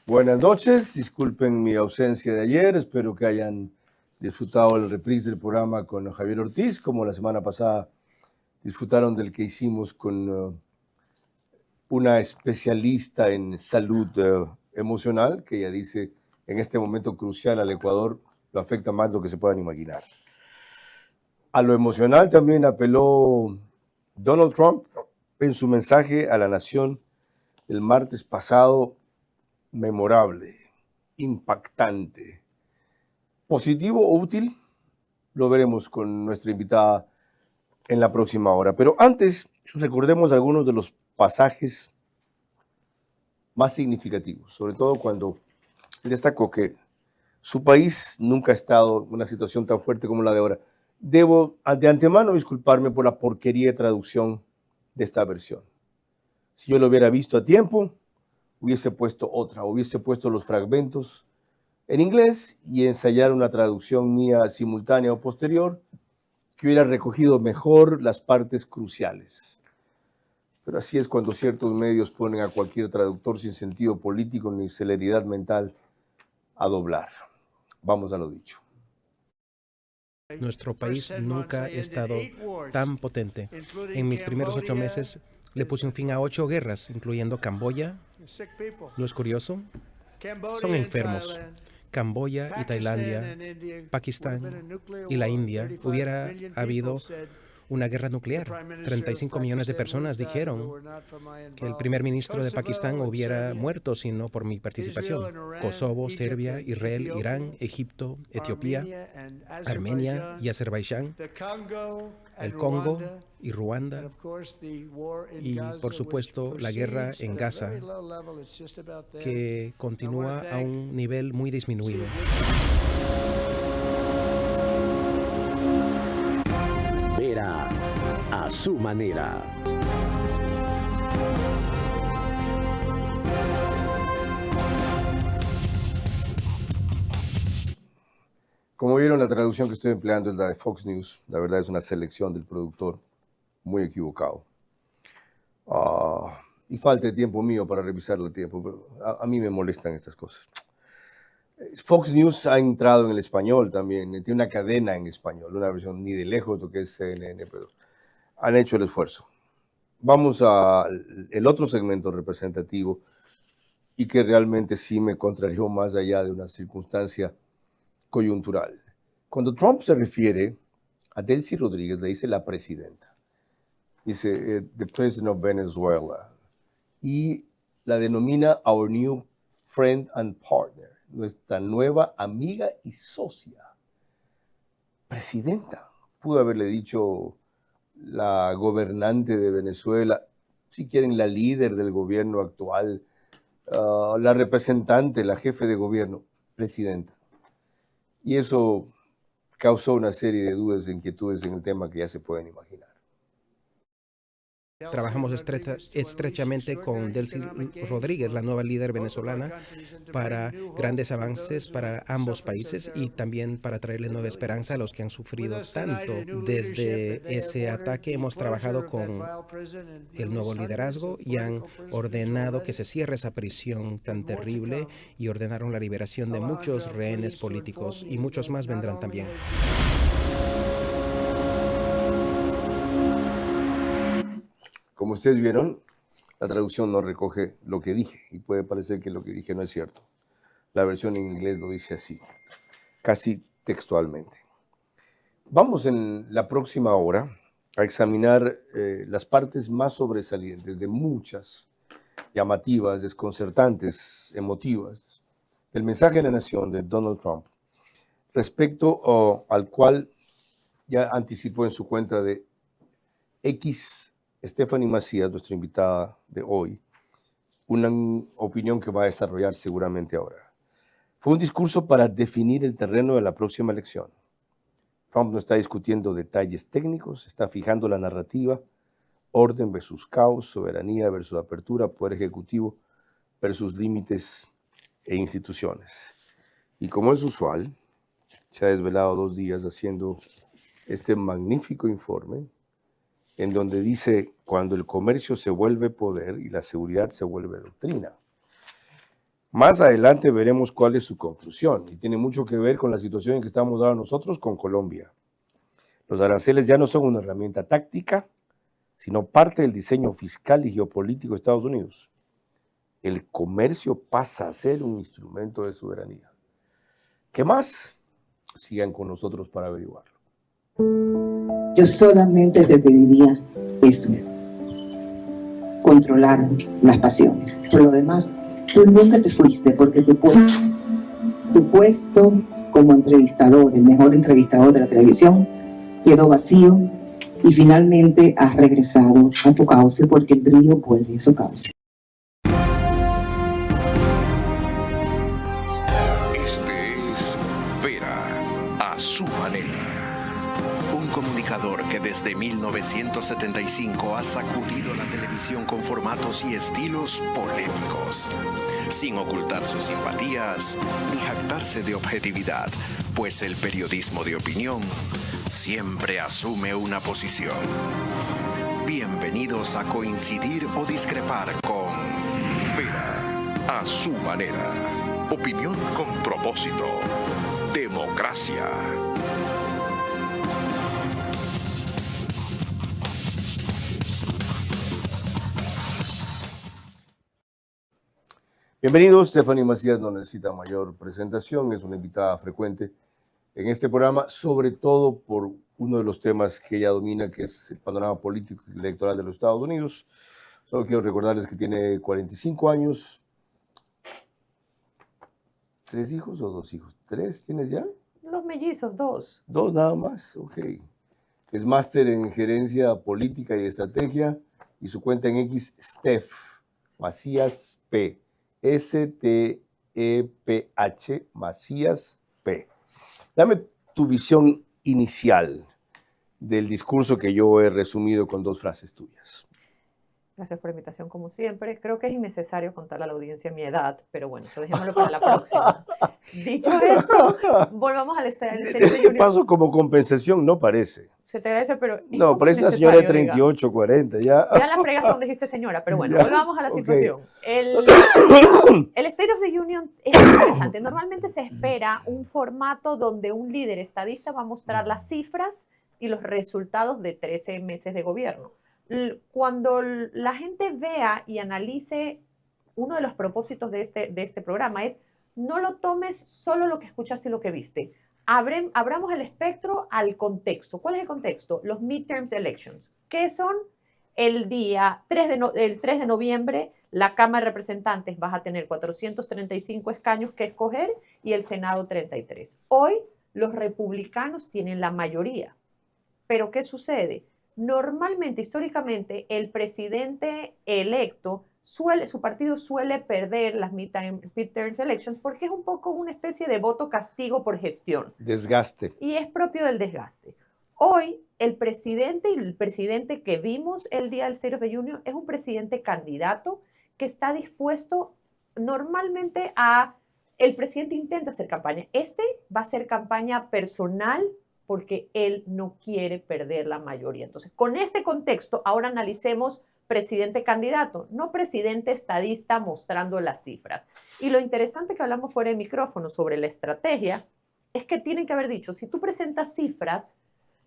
Buenas noches, disculpen mi ausencia de ayer, espero que hayan disfrutado el reprise del programa con Javier Ortiz, como la semana pasada disfrutaron del que hicimos con una especialista en salud emocional, que ella dice en este momento crucial al Ecuador lo afecta más de lo que se puedan imaginar. A lo emocional también apeló Donald Trump en su mensaje a la nación el martes pasado, memorable, impactante, positivo o útil, lo veremos con nuestra invitada en la próxima hora. Pero antes, recordemos algunos de los pasajes más significativos, sobre todo cuando él destacó que su país nunca ha estado en una situación tan fuerte como la de ahora. Debo de antemano disculparme por la porquería de traducción de esta versión. Si yo lo hubiera visto a tiempo, hubiese puesto otra, hubiese puesto los fragmentos en inglés y ensayar una traducción mía simultánea o posterior que hubiera recogido mejor las partes cruciales. Pero así es cuando ciertos medios ponen a cualquier traductor sin sentido político ni celeridad mental a doblar. Vamos a lo dicho. Nuestro país nunca ha estado tan potente. En mis primeros 8 meses le puse un fin a 8 guerras, incluyendo Camboya. ¿No es curioso? Son enfermos. Camboya y Tailandia, Pakistán y la India, hubiera habido una guerra nuclear. 35 millones de personas dijeron que el primer ministro de Pakistán hubiera muerto si no por mi participación. Kosovo, Serbia, Israel, Irán, Egipto, Etiopía, Armenia y Azerbaiyán, el Congo y Ruanda, y por supuesto la guerra en Gaza, que continúa a un nivel muy disminuido. Vera a su manera. Como vieron, la traducción que estoy empleando es la de Fox News. La verdad es una selección del productor muy equivocado. Y falta de tiempo mío para revisar el tiempo, pero a mí me molestan estas cosas. Fox News ha entrado en el español también, tiene una cadena en español, una versión ni de lejos lo que es CNN, pero han hecho el esfuerzo. Vamos al otro segmento representativo y que realmente sí me contrarió más allá de una circunstancia coyuntural. Cuando Trump se refiere a Delcy Rodríguez, le dice la presidenta, dice the president of Venezuela, y la denomina our new friend and partner, nuestra nueva amiga y socia. Presidenta, pudo haberle dicho la gobernante de Venezuela, si quieren la líder del gobierno actual, la representante, la jefe de gobierno, presidenta. Y eso causó una serie de dudas e inquietudes en el tema que ya se pueden imaginar. Trabajamos estrechamente con Delcy Rodríguez, la nueva líder venezolana, para grandes avances para ambos países y también para traerle nueva esperanza a los que han sufrido tanto. Desde ese ataque hemos trabajado con el nuevo liderazgo y han ordenado que se cierre esa prisión tan terrible y ordenaron la liberación de muchos rehenes políticos y muchos más vendrán también. Como ustedes vieron, la traducción no recoge lo que dije y puede parecer que lo que dije no es cierto. La versión en inglés lo dice así, casi textualmente. Vamos en la próxima hora a examinar las partes más sobresalientes de muchas llamativas, desconcertantes, emotivas del mensaje de la nación de Donald Trump, respecto al cual ya anticipó en su cuenta de X Stephanie Macías, nuestra invitada de hoy, una opinión que va a desarrollar seguramente ahora. Fue un discurso para definir el terreno de la próxima elección. Trump no está discutiendo detalles técnicos, está fijando la narrativa, orden versus caos, soberanía versus apertura, poder ejecutivo versus límites e instituciones. Y como es usual, se ha desvelado 2 días haciendo este magnífico informe en donde dice cuando el comercio se vuelve poder y la seguridad se vuelve doctrina. Más adelante veremos cuál es su conclusión y tiene mucho que ver con la situación en que estamos ahora nosotros con Colombia. Los aranceles ya no son una herramienta táctica, sino parte del diseño fiscal y geopolítico de Estados Unidos. El comercio pasa a ser un instrumento de soberanía. ¿Qué más? Sigan con nosotros para averiguarlo. Yo solamente te pediría eso, controlar las pasiones. Por lo demás, tú nunca te fuiste porque tu puesto como entrevistador, el mejor entrevistador de la televisión, quedó vacío y finalmente has regresado a tu cauce porque el brillo vuelve a su cauce. Este es Vera a su manera. Un comunicador que desde 1975 ha sacudido la televisión con formatos y estilos polémicos, sin ocultar sus simpatías ni jactarse de objetividad, pues el periodismo de opinión siempre asume una posición. Bienvenidos a coincidir o discrepar con Vera a su manera. Opinión con propósito. Democracia. Bienvenidos, Stephanie Macías no necesita mayor presentación, es una invitada frecuente en este programa, sobre todo por uno de los temas que ella domina, que es el panorama político y electoral de los Estados Unidos. Solo quiero recordarles que tiene 45 años. ¿3 hijos o 2 hijos? ¿3 tienes ya? Los mellizos, 2. 2 nada más, ok. Es máster en gerencia política y estrategia y su cuenta en X, Steph Macías P. S-T-E-P-H Macías P. Dame tu visión inicial del discurso que yo he resumido con 2 frases tuyas. Gracias por la invitación, como siempre. Creo que es innecesario contarle a la audiencia mi edad, pero bueno, eso dejémoslo para la próxima. Dicho esto, volvamos al State of the Union. Paso como compensación, no parece. Se te agradece, pero... No, parece una señora de 38, 40, ya. Ya la fregaste donde dijiste señora, pero bueno, Ya, volvamos a la ok. situación. El State of the Union es interesante. Normalmente se espera un formato donde un líder estadista va a mostrar las cifras y los resultados de 13 meses de gobierno. Cuando la gente vea y analice, uno de los propósitos de este programa es no lo tomes solo lo que escuchaste y lo que viste. Abramos el espectro al contexto. ¿Cuál es el contexto? Los midterms elections. ¿Qué son? El día 3 de noviembre, la Cámara de Representantes va a tener 435 escaños que escoger y el Senado 33. Hoy los republicanos tienen la mayoría. ¿Pero qué sucede? Normalmente, históricamente, el presidente electo, su partido suele perder las midterm elections porque es un poco una especie de voto castigo por gestión. Desgaste. Y es propio del desgaste. Hoy, el presidente que vimos el día del State of the Union es un presidente candidato que está dispuesto normalmente el presidente intenta hacer campaña. Este va a ser campaña personal porque él no quiere perder la mayoría. Entonces, con este contexto, ahora analicemos presidente candidato, no presidente estadista mostrando las cifras. Y lo interesante que hablamos fuera de micrófono sobre la estrategia es que tienen que haber dicho, si tú presentas cifras,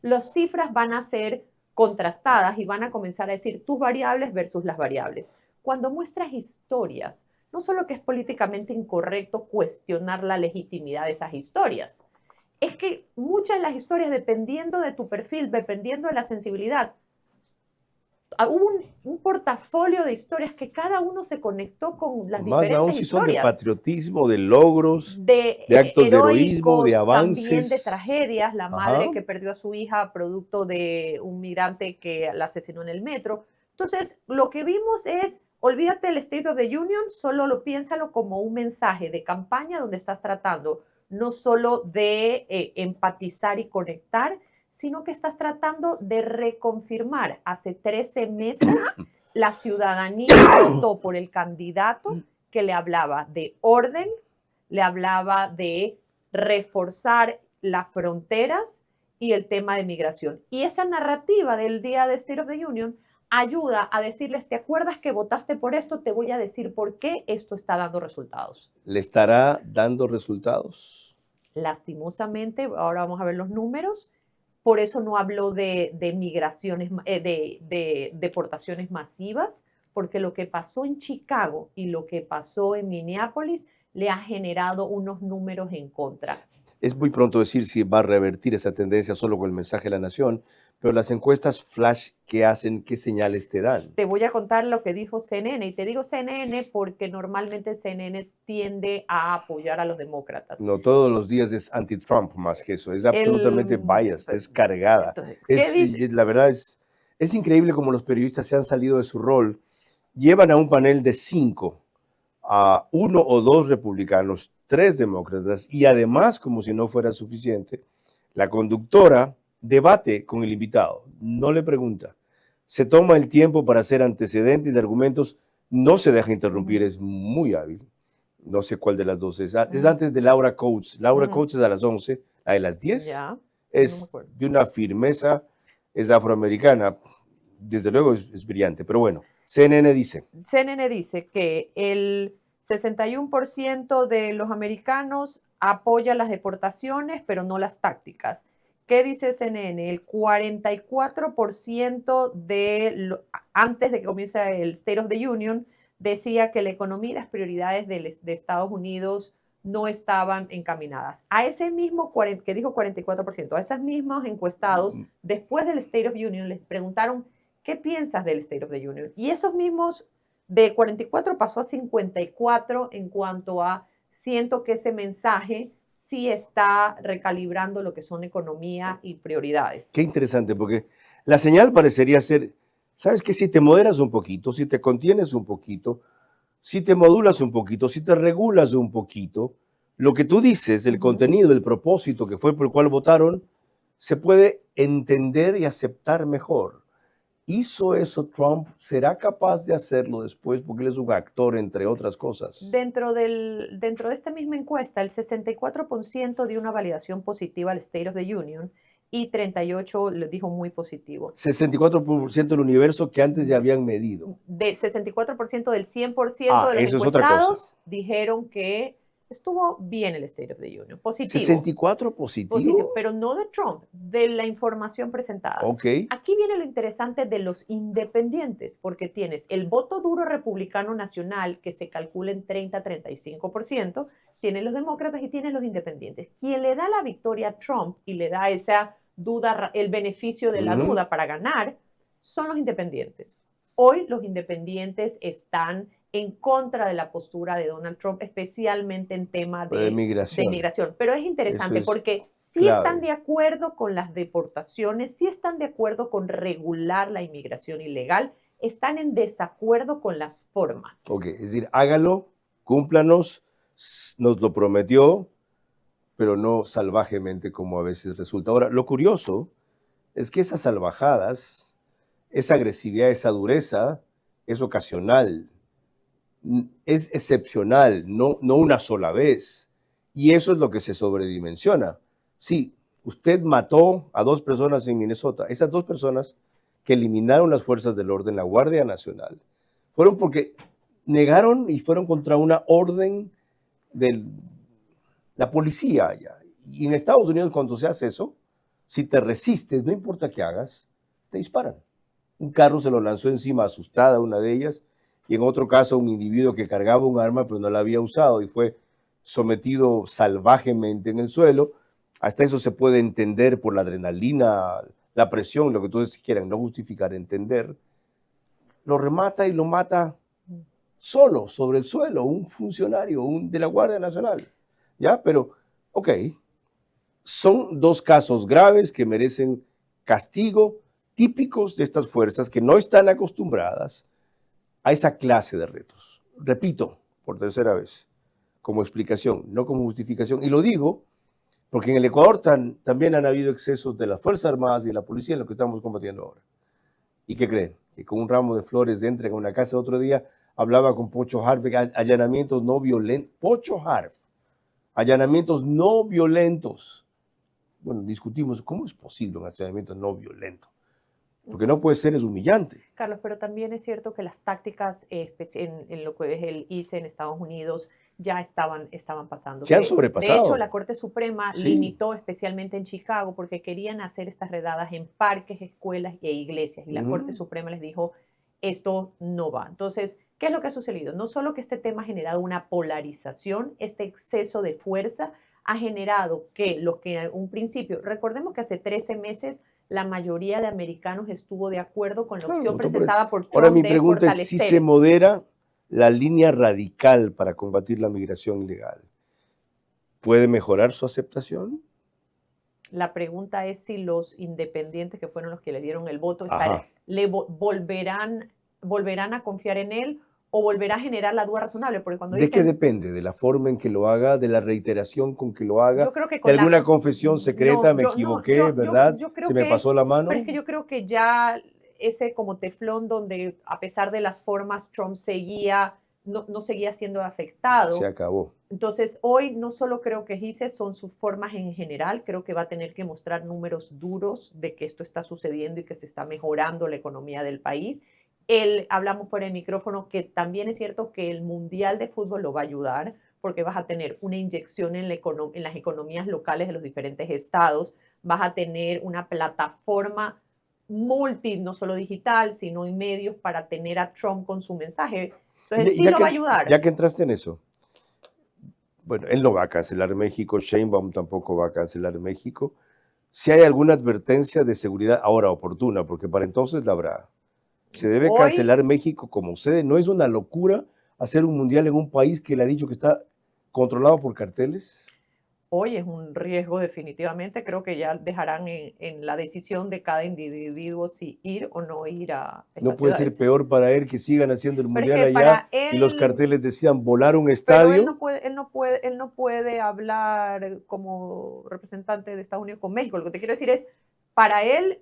las cifras van a ser contrastadas y van a comenzar a decir tus variables versus las variables. Cuando muestras historias, no solo que es políticamente incorrecto cuestionar la legitimidad de esas historias, es que muchas de las historias, dependiendo de tu perfil, dependiendo de la sensibilidad, hubo un portafolio de historias que cada uno se conectó con las Más diferentes aún si son de historias. patriotismo, de logros, de actos de heroísmo, heroicos, de avances. también de tragedias, la madre Ajá. que perdió a su hija producto de un migrante que la asesinó en el metro. Entonces, lo que vimos es, olvídate del State of the Union, piénsalo como un mensaje de campaña donde estás tratando no solo de empatizar y conectar, sino que estás tratando de reconfirmar. Hace 13 meses la ciudadanía votó por el candidato que le hablaba de orden, le hablaba de reforzar las fronteras y el tema de migración. Y esa narrativa del día de State of the Union ayuda a decirles, ¿te acuerdas que votaste por esto? Te voy a decir por qué esto está dando resultados. ¿Le estará dando resultados? Lastimosamente, ahora vamos a ver los números, por eso no habló de migraciones, de deportaciones masivas, porque lo que pasó en Chicago y lo que pasó en Minneapolis le ha generado unos números en contra. Es muy pronto decir si va a revertir esa tendencia solo con el mensaje de la nación, pero las encuestas flash que hacen, ¿qué señales te dan? Te voy a contar lo que dijo CNN, y te digo CNN porque normalmente CNN tiende a apoyar a los demócratas. No, todos los días es anti-Trump más que eso, es absolutamente biased, es cargada. Entonces, ¿qué dice? La verdad es increíble cómo los periodistas se han salido de su rol, llevan a un panel de 5 a 1 o 2 republicanos, 3 demócratas, y además, como si no fuera suficiente, la conductora debate con el invitado, no le pregunta, se toma el tiempo para hacer antecedentes y argumentos, no se deja interrumpir, es muy hábil. No sé cuál de las dos es. Es antes de Laura Coates. Laura Coates es a las 11, a las 10 Ya, es de una firmeza, es afroamericana, desde luego es brillante, pero bueno, CNN dice que el 61% de los americanos apoya las deportaciones, pero no las tácticas. ¿Qué dice CNN? El 44% antes de que comience el State of the Union decía que la economía y las prioridades de Estados Unidos no estaban encaminadas. A ese mismo que dijo 44%, a esos mismos encuestados, después del State of the Union, les preguntaron, ¿qué piensas del State of the Union? Y esos mismos, de 44 pasó a 54 en cuanto a, siento que ese mensaje sí está recalibrando lo que son economía y prioridades. Qué interesante, porque la señal parecería ser, ¿sabes qué? Si te moderas un poquito, si te contienes un poquito, si te modulas un poquito, si te regulas un poquito, lo que tú dices, el contenido, el propósito que fue por el cual votaron, se puede entender y aceptar mejor. ¿Hizo eso Trump? ¿Será capaz de hacerlo después? Porque él es un actor, entre otras cosas. Dentro de esta misma encuesta, el 64% dio una validación positiva al State of the Union y 38% le dijo muy positivo. 64% del universo que antes ya habían medido. Del 64% del 100% de los encuestados dijeron que estuvo bien el State of the Union, positivo. 64 positivo, pero no de Trump, de la información presentada. Okay. Aquí viene lo interesante de los independientes, porque tienes el voto duro republicano nacional que se calcula en 30-35%, tienes los demócratas y tienes los independientes. Quien le da la victoria a Trump y le da esa duda, el beneficio de la duda para ganar, son los independientes. Hoy los independientes están en contra de la postura de Donald Trump, especialmente en tema de migración. Pero es interesante porque sí están de acuerdo con las deportaciones, sí están de acuerdo con regular la inmigración ilegal, están en desacuerdo con las formas. Ok, es decir, hágalo, cúmplanos, nos lo prometió, pero no salvajemente como a veces resulta. Ahora, lo curioso es que esas salvajadas, esa agresividad, esa dureza, es ocasional. Es excepcional, no una sola vez. Y eso es lo que se sobredimensiona. Sí, usted mató a 2 personas en Minnesota. Esas 2 personas que eliminaron las fuerzas del orden, la Guardia Nacional, fueron porque negaron y fueron contra una orden de la policía allá. Y en Estados Unidos, cuando se hace eso, si te resistes, no importa qué hagas, te disparan. Un carro se lo lanzó encima asustada una de ellas, y en otro caso un individuo que cargaba un arma pero no la había usado y fue sometido salvajemente en el suelo. Hasta eso se puede entender por la adrenalina, la presión, lo que ustedes quieran, no justificar, entender. Lo remata y lo mata solo, sobre el suelo, un funcionario de la Guardia Nacional. ¿Ya? Pero, ok, son 2 casos graves que merecen castigo, típicos de estas fuerzas que no están acostumbradas a esa clase de retos. Repito, por tercera vez, como explicación, no como justificación. Y lo digo porque en el Ecuador también han habido excesos de las Fuerzas Armadas y de la policía en lo que estamos combatiendo ahora. ¿Y qué creen? Que con un ramo de flores entran a una casa otro día, hablaba con Pocho Harf, allanamientos no violentos. Pocho Harf, allanamientos no violentos. Bueno, discutimos cómo es posible un allanamiento no violento. Porque no puede ser, es humillante. Carlos, pero también es cierto que las tácticas en lo que es el ICE en Estados Unidos ya estaban pasando. Se han sobrepasado. De hecho, la Corte Suprema Sí. limitó especialmente en Chicago porque querían hacer estas redadas en parques, escuelas e iglesias. Y la Corte Suprema les dijo, esto no va. Entonces, ¿qué es lo que ha sucedido? No solo que este tema ha generado una polarización, este exceso de fuerza ha generado que los que en un principio, recordemos que hace 13 meses la mayoría de americanos estuvo de acuerdo con la opción presentada por Trump. Ahora mi de pregunta es si se modera la línea radical para combatir la migración ilegal. ¿Puede mejorar su aceptación? La pregunta es si los independientes que fueron los que le dieron el voto Ajá. volverán a confiar en él o volverá a generar la duda razonable, porque cuando ¿De dicen, qué depende? ¿De la forma en que lo haga? ¿De la reiteración con que lo haga? yo creo que ¿De con alguna confesión secreta? No, ¿Me yo- equivoqué, no, yo- verdad? yo creo ¿Se me que pasó la mano? Pero es que yo creo que ya ese como teflón donde a pesar de las formas Trump no seguía siendo afectado. Se acabó. Entonces hoy no solo creo que hice son sus formas en general, creo que va a tener que mostrar números duros de que esto está sucediendo y que se está mejorando la economía del país. Hablamos fuera de micrófono que también es cierto que el Mundial de Fútbol lo va a ayudar porque vas a tener una inyección en las economías locales de los diferentes estados, vas a tener una plataforma no solo digital, sino en medios para tener a Trump con su mensaje. Entonces sí lo va a ayudar. Ya que entraste en eso, bueno, él no va a cancelar México, Sheinbaum tampoco va a cancelar México. Si hay alguna advertencia de seguridad ahora oportuna, porque para entonces la habrá. Se debe cancelar México como sede. ¿No es una locura hacer un mundial en un país que le ha dicho que está controlado por carteles? Hoy es un riesgo definitivamente. Creo que ya dejarán en la decisión de cada individuo si ir o no ir a estas No puede ciudades. ser peor para él que sigan haciendo el Pero es mundial que allá para y los él- carteles decían volar un Pero estadio. él no puede hablar como representante de Estados Unidos con México. Lo que te quiero decir es, para él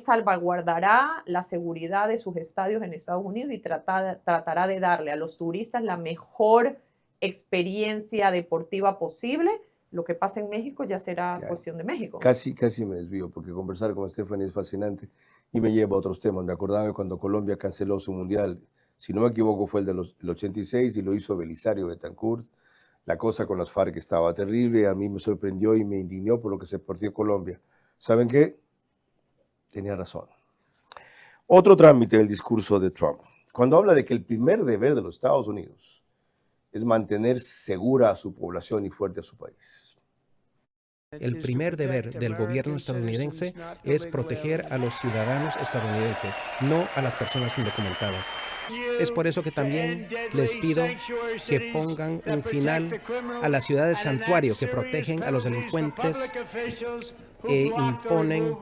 salvaguardará la seguridad de sus estadios en Estados Unidos y tratará de darle a los turistas la mejor experiencia deportiva posible. Lo que pasa en México ya será cuestión de México. Casi me desvío, porque conversar con Stephanie es fascinante y me lleva a otros temas. Me acordaba de cuando Colombia canceló su mundial, si no me equivoco fue el del 86 y lo hizo Belisario Betancur. La cosa con las FARC estaba terrible, a mí me sorprendió y me indignó por lo que se partió Colombia. ¿Saben qué? Tenía razón. Otro trámite del discurso de Trump, cuando habla de que el primer deber de los Estados Unidos es mantener segura a su población y fuerte a su país. El primer deber del gobierno estadounidense es proteger a los ciudadanos estadounidenses, no a las personas indocumentadas. Es por eso que también les pido que pongan un final a las ciudades santuario que protegen a los delincuentes e imponen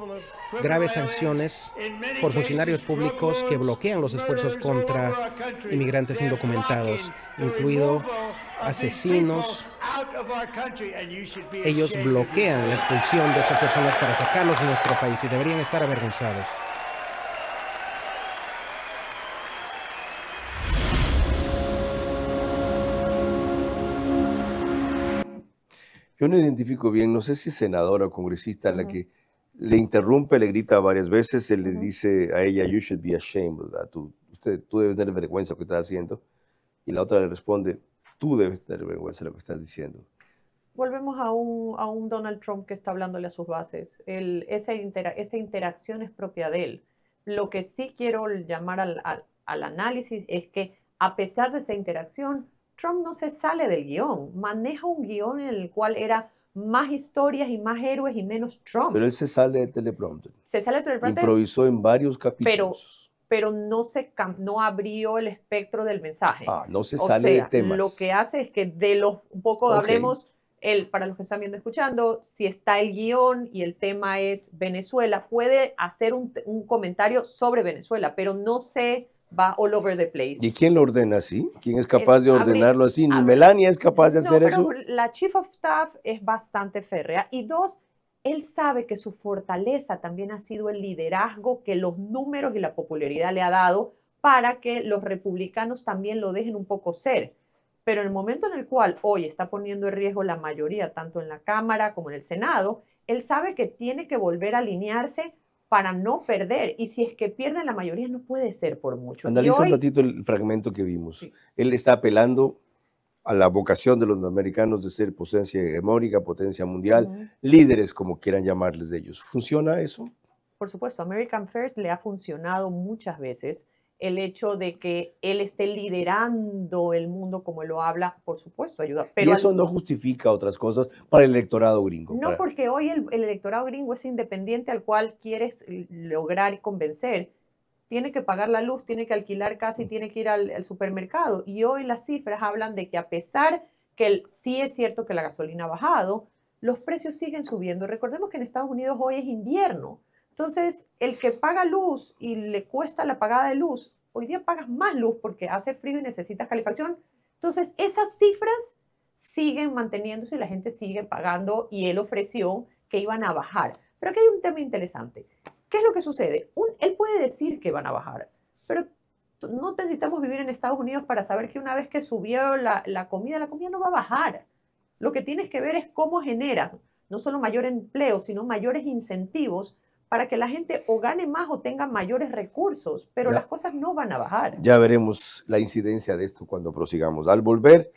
graves sanciones por funcionarios públicos que bloquean los esfuerzos contra inmigrantes indocumentados, incluidos asesinos. Ellos bloquean la expulsión de estas personas para sacarlos de nuestro país y deberían estar avergonzados. Yo no identifico bien, no sé si es senadora o congresista la que le interrumpe, le grita varias veces, él le dice a ella, you should be ashamed, ¿verdad? Tú debes tener vergüenza de lo que estás haciendo. Y la otra le responde, tú debes tener vergüenza de lo que estás diciendo. Volvemos a un Donald Trump que está hablándole a sus bases. Esa interacción es propia de él. Lo que sí quiero llamar al análisis es que a pesar de esa interacción, Trump no se sale del guión, maneja un guión en el cual era más historias y más héroes y menos Trump. Pero él se sale del teleprompter. Se sale del teleprompter. Improvisó en varios capítulos. Pero no abrió el espectro del mensaje. No se sale de temas. Lo que hace es que un poco hablemos, para los que están viendo escuchando, si está el guión y el tema es Venezuela, puede hacer un comentario sobre Venezuela, pero no se va all over the place. ¿Y quién lo ordena así? ¿Quién es capaz de ordenarlo así? ¿Ni Melania es capaz de hacer eso? La Chief of Staff es bastante férrea. Y dos, él sabe que su fortaleza también ha sido el liderazgo que los números y la popularidad le ha dado para que los republicanos también lo dejen un poco ser. Pero en el momento en el cual hoy está poniendo en riesgo la mayoría, tanto en la Cámara como en el Senado, él sabe que tiene que volver a alinearse para no perder. Y si es que pierden, la mayoría no puede ser por mucho. Analiza un ratito el fragmento que vimos. Sí. Él está apelando a la vocación de los norteamericanos de ser potencia hegemónica, potencia mundial, líderes como quieran llamarles de ellos. ¿Funciona eso? Por supuesto, American First le ha funcionado muchas veces. El hecho de que él esté liderando el mundo como él lo habla, por supuesto, ayuda. Pero y eso no justifica otras cosas para el electorado gringo. No, porque hoy el electorado gringo es independiente al cual quieres lograr y convencer. Tiene que pagar la luz, tiene que alquilar casa y tiene que ir al supermercado. Y hoy las cifras hablan de que a pesar que sí es cierto que la gasolina ha bajado, los precios siguen subiendo. Recordemos que en Estados Unidos hoy es invierno. Entonces, el que paga luz y le cuesta la pagada de luz, hoy día pagas más luz porque hace frío y necesitas calefacción. Entonces, esas cifras siguen manteniéndose y la gente sigue pagando y él ofreció que iban a bajar. Pero aquí hay un tema interesante. ¿Qué es lo que sucede? Él puede decir que van a bajar, pero no necesitamos vivir en Estados Unidos para saber que una vez que subió la comida no va a bajar. Lo que tienes que ver es cómo generas no solo mayor empleo, sino mayores incentivos para que la gente o gane más o tenga mayores recursos, pero las cosas no van a bajar. Ya veremos la incidencia de esto cuando prosigamos. Al volver,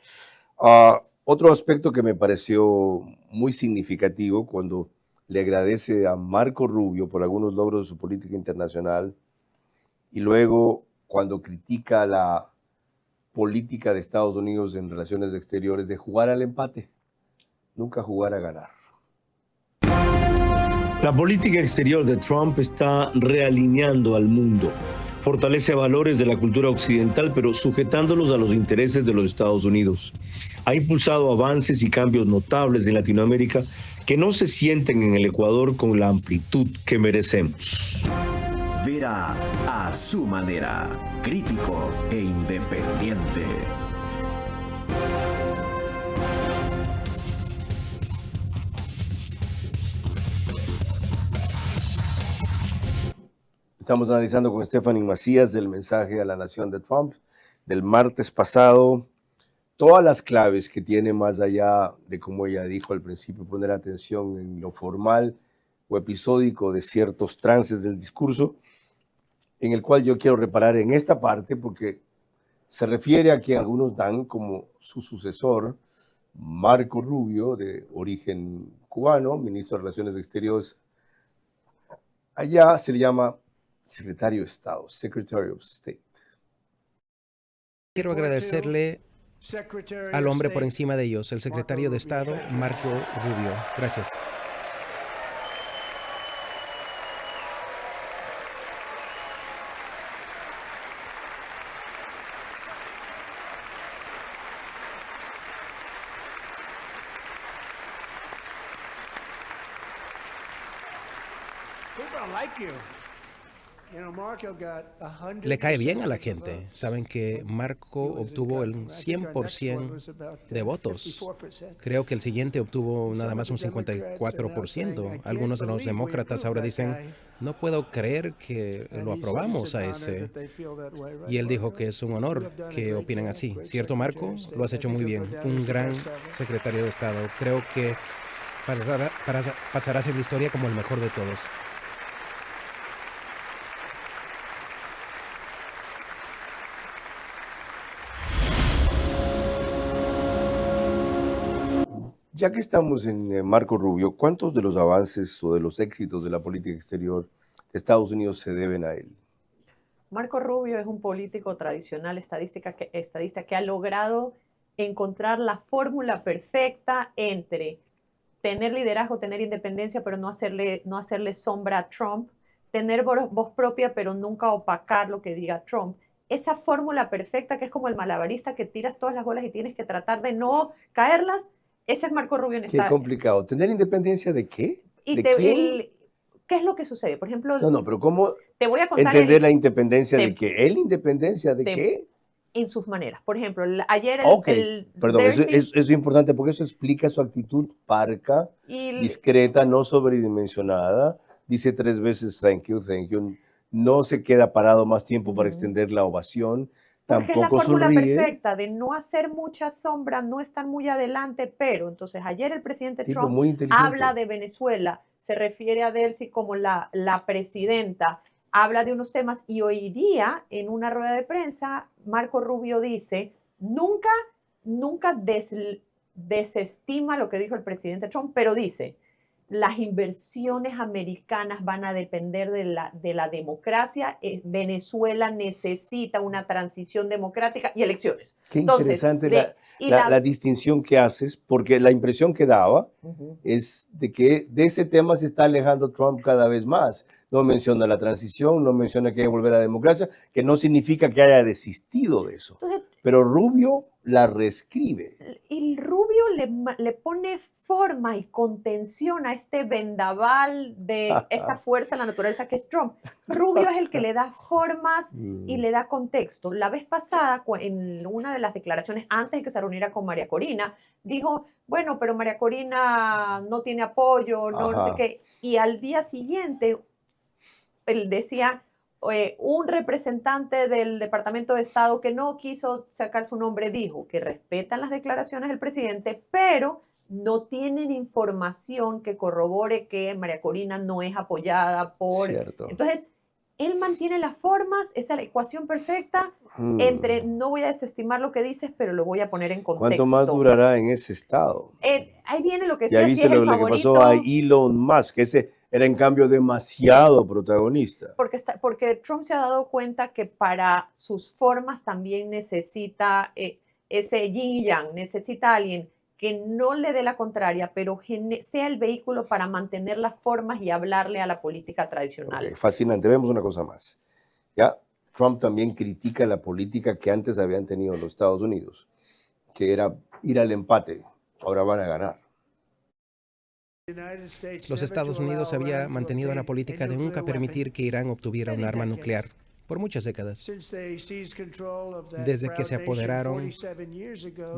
otro aspecto que me pareció muy significativo cuando le agradece a Marco Rubio por algunos logros de su política internacional y luego cuando critica la política de Estados Unidos en relaciones exteriores de jugar al empate, nunca jugar a ganar. La política exterior de Trump está realineando al mundo. Fortalece valores de la cultura occidental, pero sujetándolos a los intereses de los Estados Unidos. Ha impulsado avances y cambios notables en Latinoamérica que no se sienten en el Ecuador con la amplitud que merecemos. Vera a su manera, crítico e independiente. Estamos analizando con Stephanie Macías el mensaje a la nación de Trump del martes pasado. Todas las claves que tiene más allá de, como ella dijo al principio, poner atención en lo formal o episódico de ciertos trances del discurso, en el cual yo quiero reparar en esta parte porque se refiere a quien algunos dan como su sucesor, Marco Rubio, de origen cubano, ministro de Relaciones Exteriores. Allá se le llama Secretario de Estado, Secretary of State. Quiero agradecerle al hombre por encima de ellos, el secretario de Estado, Marco Rubio. Gracias. Le cae bien a la gente. Saben que Marco obtuvo el 100% de votos. Creo que el siguiente obtuvo nada más un 54%. Algunos de los demócratas ahora dicen, no puedo creer que lo aprobamos a ese. Y él dijo que es un honor que opinen así. ¿Cierto, Marco? Lo has hecho muy bien. Un gran secretario de Estado. Creo que pasará a ser la historia como el mejor de todos. Ya que estamos en Marco Rubio, ¿cuántos de los avances o de los éxitos de la política exterior de Estados Unidos se deben a él? Marco Rubio es un político tradicional estadista que ha logrado encontrar la fórmula perfecta entre tener liderazgo, tener independencia, pero no hacerle sombra a Trump, tener voz propia, pero nunca opacar lo que diga Trump. Esa fórmula perfecta que es como el malabarista que tiras todas las bolas y tienes que tratar de no caerlas. Ese es Marco Rubio en esta... Qué complicado. ¿Tener independencia de qué? ¿De quién? ¿Qué es lo que sucede? Por ejemplo... No, pero ¿cómo te voy a contar entender la independencia de qué? ¿El independencia de qué? En sus maneras. Por ejemplo, ayer Perdón, eso es importante porque eso explica su actitud parca, discreta, no sobredimensionada. Dice 3 veces thank you. No se queda parado más tiempo para extender la ovación. Porque es la tampoco fórmula sonríe. perfecta de no hacer mucha sombra, no estar muy adelante, pero entonces ayer el presidente Tipo Trump muy inteligente. habla de Venezuela, se refiere a Delcy como la presidenta, habla de unos temas y hoy día en una rueda de prensa Marco Rubio dice, nunca desestima lo que dijo el presidente Trump, pero dice, las inversiones americanas van a depender de la democracia. Venezuela necesita una transición democrática y elecciones. Qué Entonces, interesante la distinción que haces, porque la impresión que daba es de que de ese tema se está alejando Trump cada vez más. No menciona la transición, no menciona que hay que volver a la democracia, que no significa que haya desistido de eso. Entonces, pero Rubio la reescribe. Y Rubio le pone forma y contención a este vendaval de esta fuerza de la naturaleza que es Trump. Rubio es el que le da formas y le da contexto. La vez pasada, en una de las declaraciones, antes de que se reuniera con María Corina, dijo, bueno, pero María Corina no tiene apoyo, no sé qué. Y al día siguiente, él decía, un representante del Departamento de Estado que no quiso sacar su nombre dijo que respetan las declaraciones del presidente, pero no tienen información que corrobore que María Corina no es apoyada por... Cierto. Entonces, él mantiene las formas, esa es la ecuación perfecta entre no voy a desestimar lo que dices, pero lo voy a poner en contexto. ¿Cuánto más durará en ese estado? Ahí viene lo que ya decía, viste si es lo el que favorito, pasó a Elon Musk, que ese era en cambio demasiado protagonista. Porque Trump se ha dado cuenta que para sus formas también necesita ese yin y yang, necesita alguien que no le dé la contraria, pero sea el vehículo para mantener las formas y hablarle a la política tradicional. Okay, fascinante. Vemos una cosa más. Ya, Trump también critica la política que antes habían tenido los Estados Unidos, que era ir al empate. Ahora van a ganar. Los Estados Unidos había mantenido una política de nunca permitir que Irán obtuviera un arma nuclear por muchas décadas. Desde que se apoderaron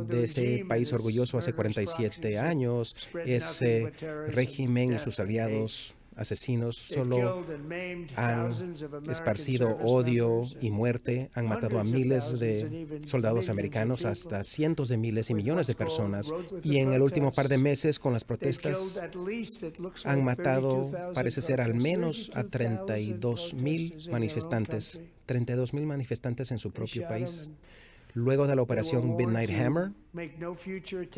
de ese país orgulloso hace 47 años, ese régimen y sus aliados asesinos solo han esparcido odio y muerte, han matado a miles de soldados americanos, hasta cientos de miles y millones de personas, y en el último par de meses con las protestas han matado, parece ser, al menos a 32,000 manifestantes, 32,000 manifestantes en su propio país. Luego de la operación Midnight Hammer,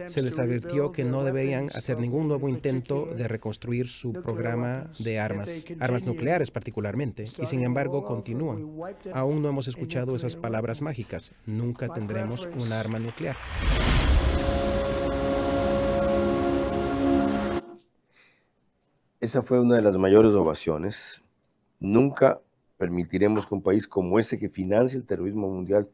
se les advirtió que no debían hacer ningún nuevo intento de reconstruir su programa de armas nucleares particularmente, y sin embargo continúan. Aún no hemos escuchado esas palabras mágicas. Nunca tendremos un arma nuclear. Esa fue una de las mayores ovaciones. Nunca permitiremos que un país como ese, que financia el terrorismo mundial,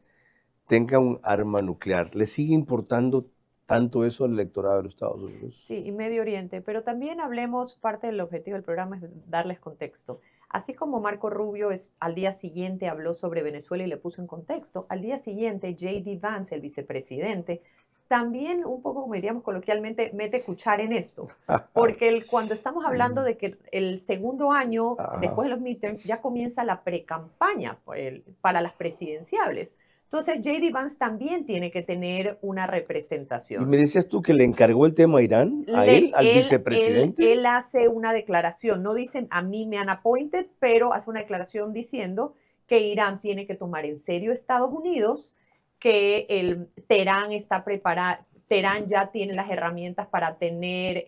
tenga un arma nuclear. ¿Le sigue importando tanto eso al electorado de los Estados Unidos? Sí, y Medio Oriente, pero también hablemos, parte del objetivo del programa es darles contexto. Así como Marco Rubio al día siguiente habló sobre Venezuela y le puso en contexto, al día siguiente J.D. Vance, el vicepresidente, también un poco, como diríamos coloquialmente, mete cuchara en esto. Porque cuando estamos hablando de que el segundo año, después de los midterms, ya comienza la pre-campaña para las presidenciables. Entonces, J.D. Vance también tiene que tener una representación. ¿Y me decías tú que le encargó el tema a Irán, al vicepresidente? Él hace una declaración, no dicen a mí me han appointed, pero hace una declaración diciendo que Irán tiene que tomar en serio a Estados Unidos, que Teherán está preparado, Teherán ya tiene las herramientas para tener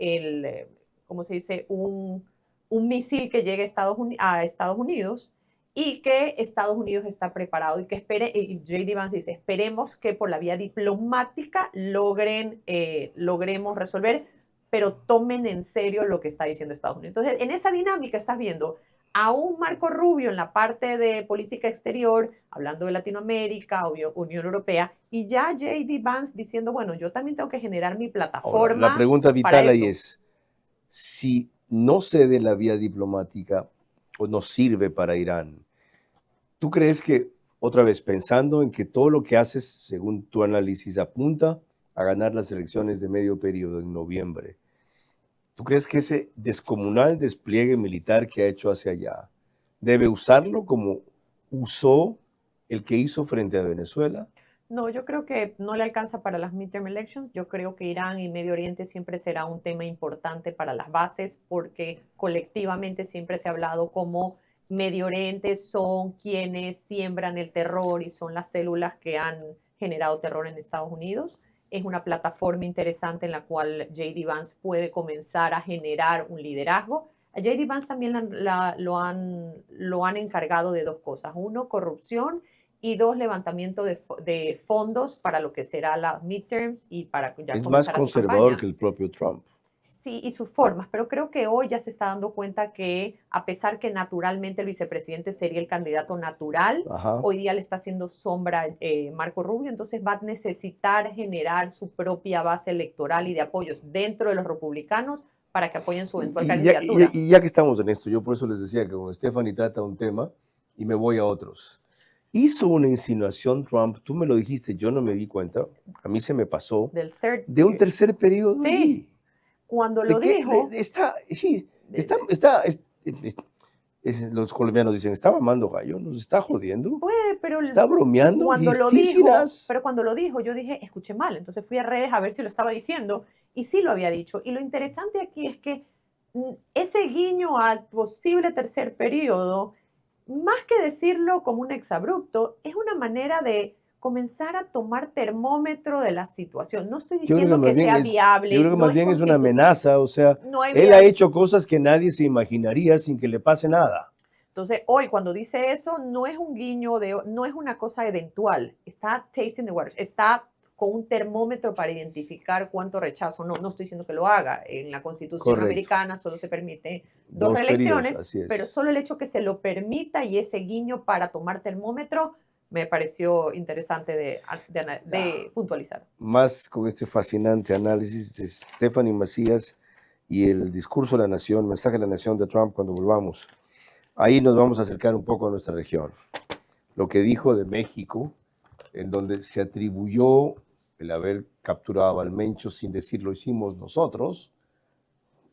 ¿cómo se dice? Un misil que llegue a Estados Unidos, y que Estados Unidos está preparado y que y J.D. Vance dice, esperemos que por la vía diplomática logremos resolver, pero tomen en serio lo que está diciendo Estados Unidos. Entonces, en esa dinámica estás viendo a un Marco Rubio en la parte de política exterior, hablando de Latinoamérica, Unión Europea, y ya J.D. Vance diciendo, bueno, yo también tengo que generar mi plataforma. Ahora, la pregunta vital ahí es, si no cede la vía diplomática, o no sirve para Irán, ¿tú crees que, otra vez, pensando en que todo lo que haces, según tu análisis, apunta a ganar las elecciones de medio periodo en noviembre, ¿tú crees que ese descomunal despliegue militar que ha hecho hacia allá debe usarlo como usó el que hizo frente a Venezuela? No, yo creo que no le alcanza para las midterm elections. Yo creo que Irán y Medio Oriente siempre será un tema importante para las bases porque colectivamente siempre se ha hablado como Medio Oriente son quienes siembran el terror y son las células que han generado terror en Estados Unidos. Es una plataforma interesante en la cual J.D. Vance puede comenzar a generar un liderazgo. A J.D. Vance también lo han encargado de dos cosas. Uno, corrupción, y dos, levantamiento de fondos para lo que será las midterms y para ya Es más comenzar su conservador campaña. que el propio Trump. Sí, y sus formas, pero creo que hoy ya se está dando cuenta que a pesar que naturalmente el vicepresidente sería el candidato natural, Ajá. hoy día le está haciendo sombra Marco Rubio, entonces va a necesitar generar su propia base electoral y de apoyos dentro de los republicanos para que apoyen su eventual candidatura. Y ya que estamos en esto, yo por eso les decía que con Stephanie trata un tema y me voy a otros. Hizo una insinuación Trump, tú me lo dijiste, yo no me di cuenta, a mí se me pasó, Del third de un year. tercer periodo. Sí. Cuando lo dijo, los colombianos dicen, está mamando gallo, nos está jodiendo, puede, pero está bromeando. cuando lo he's teasing dijo, us. pero cuando lo dijo, yo dije, escuché mal. Entonces fui a redes a ver si lo estaba diciendo y sí lo había dicho. Y lo interesante aquí es que ese guiño al posible tercer periodo, más que decirlo como un exabrupto, es una manera de comenzar a tomar termómetro de la situación. No estoy Yo creo diciendo que más bien sea es- viable. Yo creo que no más bien es una constitu- amenaza, o sea, no hay él ha viable- hecho cosas que nadie se imaginaría sin que le pase nada. Entonces, hoy cuando dice eso, no es un guiño, no es una cosa eventual. Está tasting the waters, está con un termómetro para identificar cuánto rechazo. No estoy diciendo que lo haga. En la Constitución Correcto. americana solo se permite dos Periodos, reelecciones, así es. pero solo el hecho que se lo permita y ese guiño para tomar termómetro me pareció interesante de puntualizar. Más con este fascinante análisis de Stephanie Macías y el discurso de la nación, mensaje de la nación de Trump cuando volvamos. Ahí nos vamos a acercar un poco a nuestra región. Lo que dijo de México, en donde se atribuyó el haber capturado a Valmencho sin decir lo hicimos nosotros,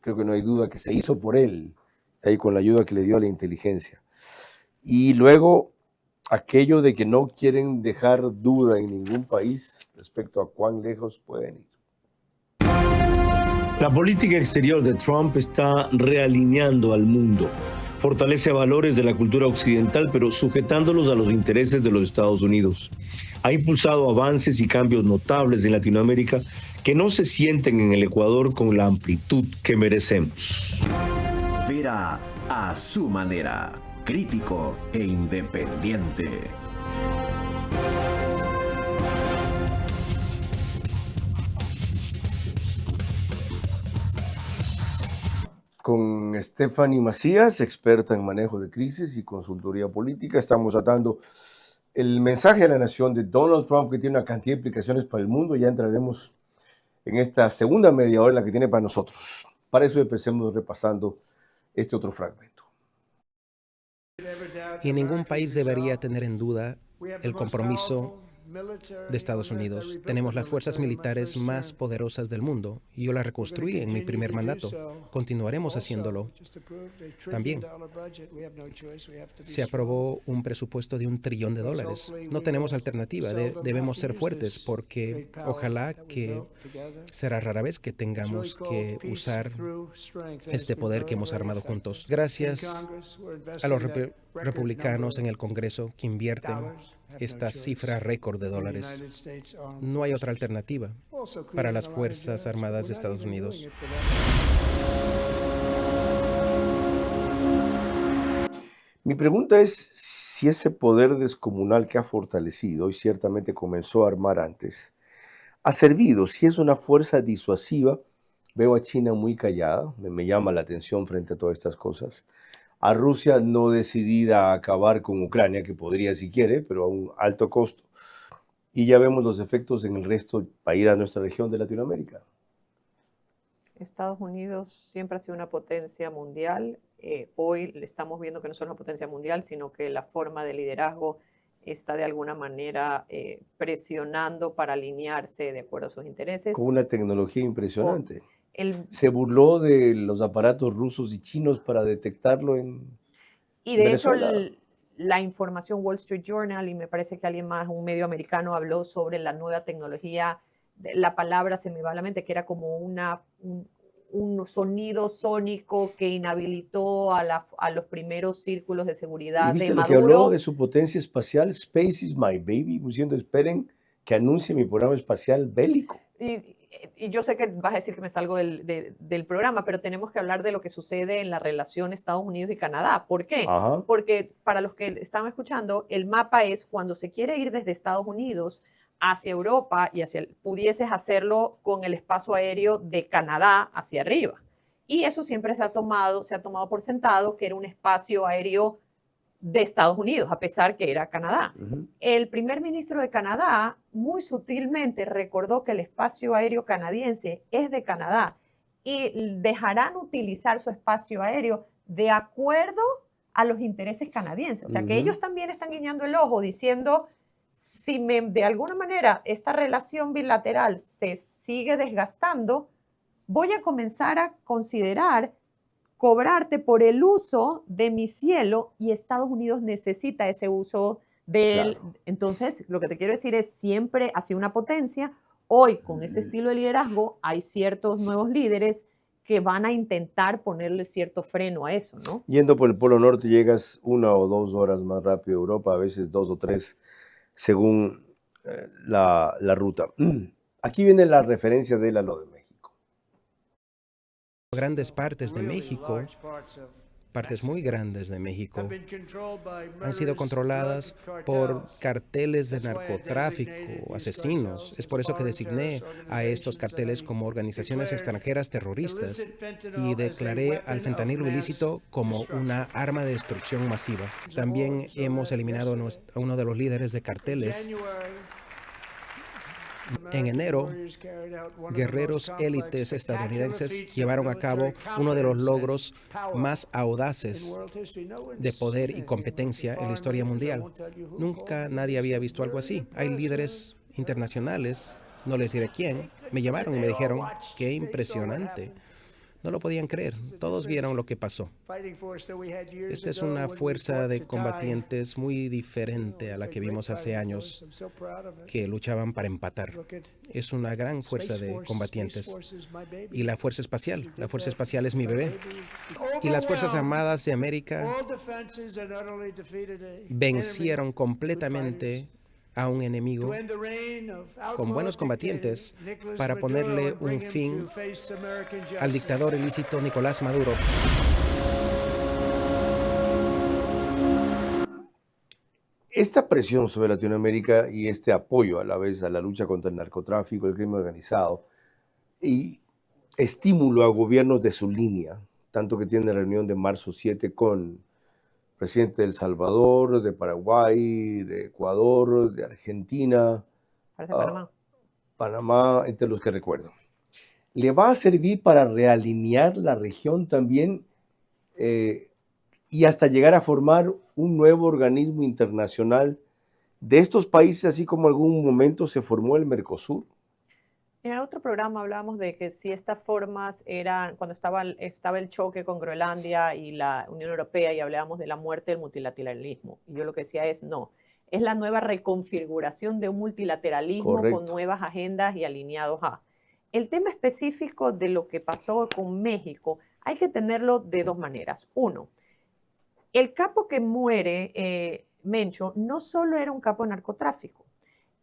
creo que no hay duda que se hizo por él, ahí con la ayuda que le dio a la inteligencia. Y luego aquello de que no quieren dejar duda en ningún país respecto a cuán lejos pueden ir. La política exterior de Trump está realineando al mundo. Fortalece valores de la cultura occidental, pero sujetándolos a los intereses de los Estados Unidos. Ha impulsado avances y cambios notables en Latinoamérica que no se sienten en el Ecuador con la amplitud que merecemos. Vera a su manera, crítico e independiente. Con Stephanie Macías, experta en manejo de crisis y consultoría política, estamos tratando el mensaje a la nación de Donald Trump, que tiene una cantidad de implicaciones para el mundo. Ya entraremos en esta segunda media hora en la que tiene para nosotros. Para eso empecemos repasando este otro fragmento. Y ningún país debería tener en duda el compromiso de Estados Unidos. Tenemos las fuerzas militares más poderosas del mundo y yo las reconstruí en mi primer mandato. Continuaremos haciéndolo. También se aprobó un presupuesto de $1 trillón. No tenemos alternativa. Debemos ser fuertes porque ojalá que será rara vez que tengamos que usar este poder que hemos armado juntos. Gracias a los republicanos en el Congreso que invierten esta cifra récord de dólares. No hay otra alternativa para las Fuerzas Armadas de Estados Unidos. Mi pregunta es si ese poder descomunal que ha fortalecido y ciertamente comenzó a armar antes, ha servido, si es una fuerza disuasiva. Veo a China muy callada, me llama la atención frente a todas estas cosas. A Rusia no decidida a acabar con Ucrania, que podría si quiere, pero a un alto costo. Y ya vemos los efectos en el resto para ir a nuestra región de Latinoamérica. Estados Unidos siempre ha sido una potencia mundial. Hoy le estamos viendo que no es una potencia mundial, sino que la forma de liderazgo está de alguna manera presionando para alinearse de acuerdo a sus intereses. Con una tecnología impresionante. Se burló de los aparatos rusos y chinos para detectarlo en Y de Venezuela. hecho, la información Wall Street Journal, y me parece que alguien más, un medio americano, habló sobre la nueva tecnología, la palabra se me va a la mente, que era como un sonido sónico que inhabilitó a los primeros círculos de seguridad ¿Y de viste lo que Maduro. habló de su potencia espacial? Space is my baby, diciendo, esperen que anuncie mi programa espacial bélico. Y yo sé que vas a decir que me salgo del programa, pero tenemos que hablar de lo que sucede en la relación Estados Unidos y Canadá. ¿Por qué? Ajá. Porque para los que están escuchando, el mapa es cuando se quiere ir desde Estados Unidos hacia Europa y pudieses hacerlo con el espacio aéreo de Canadá hacia arriba. Y eso siempre se ha tomado por sentado que era un espacio aéreo de Estados Unidos, a pesar que era Canadá. El primer ministro de Canadá muy sutilmente recordó que el espacio aéreo canadiense es de Canadá y dejarán utilizar su espacio aéreo de acuerdo a los intereses canadienses. O sea, que ellos también están guiñando el ojo diciendo, si de alguna manera esta relación bilateral se sigue desgastando, voy a comenzar a considerar cobrarte por el uso de mi cielo, y Estados Unidos necesita ese uso de él. Claro. Entonces, lo que te quiero decir es, siempre ha sido una potencia. Hoy, con ese estilo de liderazgo, hay ciertos nuevos líderes que van a intentar ponerle cierto freno a eso, ¿no? Yendo por el Polo Norte llegas 1 o 2 horas más rápido a Europa, a veces 2 o 3, según la ruta. Aquí viene la referencia de lo de México. Grandes partes de México, partes muy grandes de México, han sido controladas por carteles de narcotráfico, asesinos. Es por eso que designé a estos carteles como organizaciones extranjeras terroristas y declaré al fentanilo ilícito como una arma de destrucción masiva. También hemos eliminado a uno de los líderes de carteles. En enero, guerreros élites estadounidenses llevaron a cabo uno de los logros más audaces de poder y competencia en la historia mundial. Nunca nadie había visto algo así. Hay líderes internacionales, no les diré quién, me llamaron y me dijeron, qué impresionante. No lo podían creer. Todos vieron lo que pasó. Esta es una fuerza de combatientes muy diferente a la que vimos hace años, que luchaban para empatar. Es una gran fuerza de combatientes. Y la fuerza espacial es mi bebé. Y las Fuerzas Armadas de América vencieron completamente a un enemigo con buenos combatientes para ponerle un fin al dictador ilícito Nicolás Maduro. Esta presión sobre Latinoamérica y este apoyo a la vez a la lucha contra el narcotráfico, el crimen organizado y estímulo a gobiernos de su línea, tanto que tiene reunión de marzo 7 con presidente de El Salvador, de Paraguay, de Ecuador, de Argentina, Panamá, entre los que recuerdo. ¿Le va a servir para realinear la región también y hasta llegar a formar un nuevo organismo internacional de estos países, así como en algún momento se formó el Mercosur? En el otro programa hablábamos de que si estas formas eran, cuando estaba el choque con Groenlandia y la Unión Europea, y hablábamos de la muerte del multilateralismo. Y yo lo que decía es, no, es la nueva reconfiguración de un multilateralismo. Correcto. Con nuevas agendas y alineados a. El tema específico de lo que pasó con México hay que tenerlo de dos maneras. Uno, el capo que muere, Mencho, no solo era un capo de narcotráfico.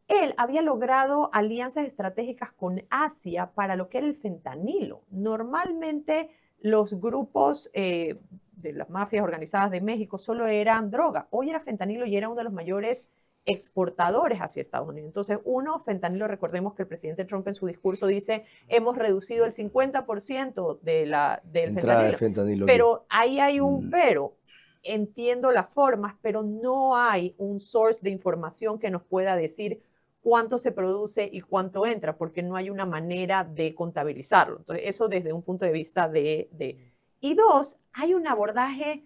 Él había logrado alianzas estratégicas con Asia para lo que era el fentanilo. Normalmente los grupos de las mafias organizadas de México solo eran droga. Hoy era fentanilo y era uno de los mayores exportadores hacia Estados Unidos. Entonces, fentanilo, recordemos que el presidente Trump en su discurso dice, hemos reducido el 50% del fentanilo. Pero ahí hay un pero. Entiendo las formas, pero no hay un source de información que nos pueda decir cuánto se produce y cuánto entra, porque no hay una manera de contabilizarlo. Entonces, eso desde un punto de vista Y dos, hay un abordaje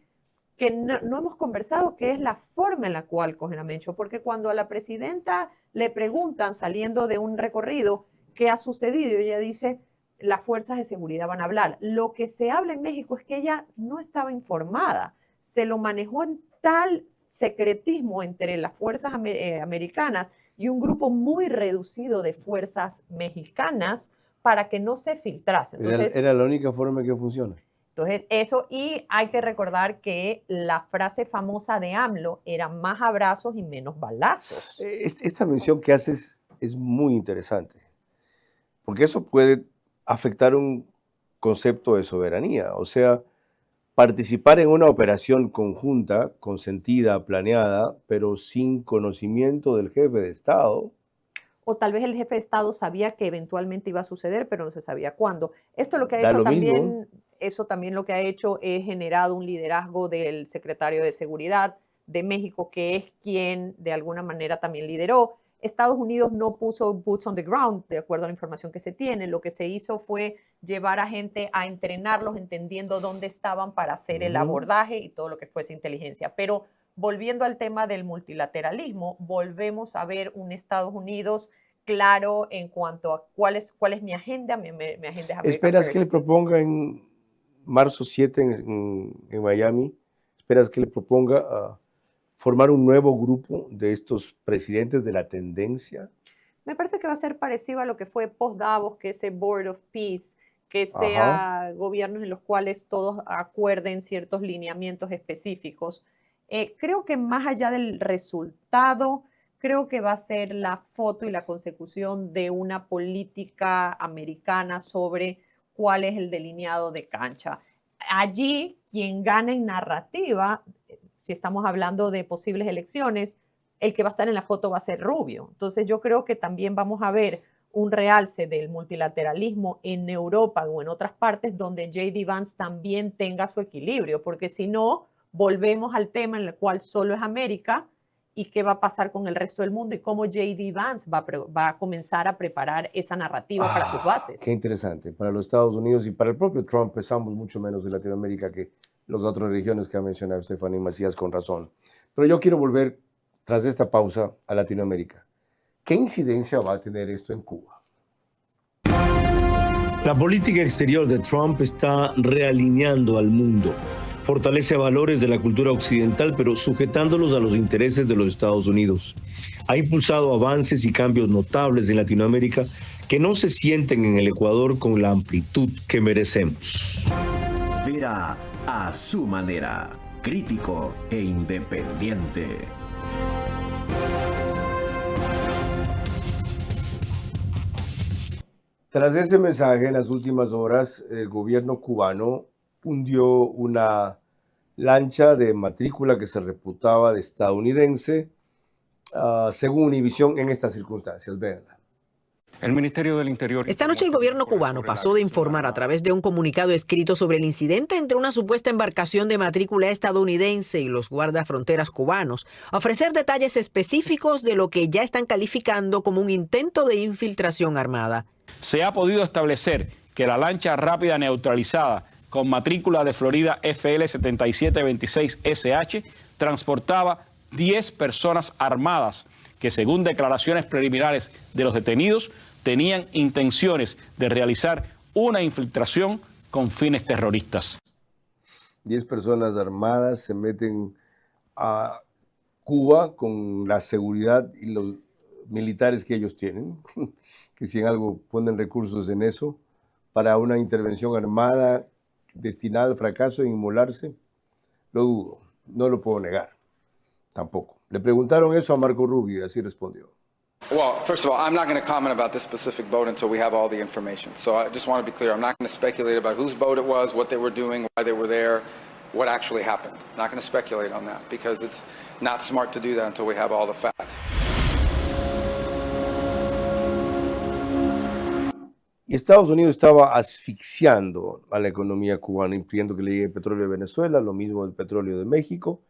que no hemos conversado, que es la forma en la cual cogen a Mencho, porque cuando a la presidenta le preguntan, saliendo de un recorrido, qué ha sucedido, ella dice, las fuerzas de seguridad van a hablar. Lo que se habla en México es que ella no estaba informada, se lo manejó en tal secretismo entre las fuerzas americanas y un grupo muy reducido de fuerzas mexicanas para que no se filtrase. Entonces, era la única forma que funciona. Entonces, eso, y hay que recordar que la frase famosa de AMLO era más abrazos y menos balazos. Esta mención que haces es muy interesante, porque eso puede afectar un concepto de soberanía, o sea, participar en una operación conjunta, consentida, planeada, pero sin conocimiento del jefe de Estado. O tal vez el jefe de Estado sabía que eventualmente iba a suceder, pero no se sabía cuándo. Esto lo que ha Da hecho lo también, mismo. eso también lo que ha hecho es generado un liderazgo del secretario de Seguridad de México, que es quien de alguna manera también lideró. Estados Unidos no puso boots on the ground, de acuerdo a la información que se tiene. Lo que se hizo fue llevar a gente a entrenarlos, entendiendo dónde estaban para hacer el abordaje y todo lo que fuese inteligencia. Pero volviendo al tema del multilateralismo, volvemos a ver un Estados Unidos claro en cuanto a cuál es mi agenda. Mi agenda es America ¿Esperas que le First. proponga en marzo 7 en Miami? ¿Esperas que le proponga formar un nuevo grupo de estos presidentes de la tendencia? Me parece que va a ser parecido a lo que fue post-Davos, que ese Board of Peace, que sea gobiernos en los cuales todos acuerden ciertos lineamientos específicos. Creo que más allá del resultado, creo que va a ser la foto y la consecución de una política americana sobre cuál es el delineado de cancha. Allí, quien gana en narrativa, si estamos hablando de posibles elecciones, el que va a estar en la foto va a ser Rubio. Entonces yo creo que también vamos a ver un realce del multilateralismo en Europa o en otras partes donde J.D. Vance también tenga su equilibrio, porque si no, volvemos al tema en el cual solo es América y qué va a pasar con el resto del mundo y cómo J.D. Vance va a comenzar a preparar esa narrativa para sus bases. Qué interesante. Para los Estados Unidos y para el propio Trump pesamos mucho menos de Latinoamérica que las otras regiones que ha mencionado Stephanie Macías con razón. Pero yo quiero volver, tras esta pausa, a Latinoamérica. ¿Qué incidencia va a tener esto en Cuba? La política exterior de Trump está realineando al mundo. Fortalece valores de la cultura occidental, pero sujetándolos a los intereses de los Estados Unidos. Ha impulsado avances y cambios notables en Latinoamérica que no se sienten en el Ecuador con la amplitud que merecemos. Vera a su manera, crítico e independiente. Tras ese mensaje, en las últimas horas, el gobierno cubano hundió una lancha de matrícula que se reputaba de estadounidense, según Univisión, en estas circunstancias. Véanla. El Ministerio del Interior. Esta noche el gobierno cubano pasó de informar a través de un comunicado escrito sobre el incidente entre una supuesta embarcación de matrícula estadounidense y los guardafronteras cubanos a ofrecer detalles específicos de lo que ya están calificando como un intento de infiltración armada. Se ha podido establecer que la lancha rápida neutralizada con matrícula de Florida FL 7726SH transportaba 10 personas armadas que, según declaraciones preliminares de los detenidos, tenían intenciones de realizar una infiltración con fines terroristas. 10 personas armadas se meten a Cuba con la seguridad y los militares que ellos tienen, que si en algo ponen recursos en eso, para una intervención armada destinada al fracaso e inmolarse, lo dudo, no lo puedo negar, tampoco. Le preguntaron eso a Marco Rubio y así respondió. Well, first of all, I'm not going to comment about this specific boat until we have all the information. So I just want to be clear. I'm not going to speculate about whose boat it was, what they were doing, why they were there, what actually happened. I'm not going to speculate on that because it's not smart to do that until we have all the facts. Y Estados Unidos estaba asfixiando a la economía cubana, impidiendo que le llegue petróleo de Venezuela, lo mismo del petróleo de México,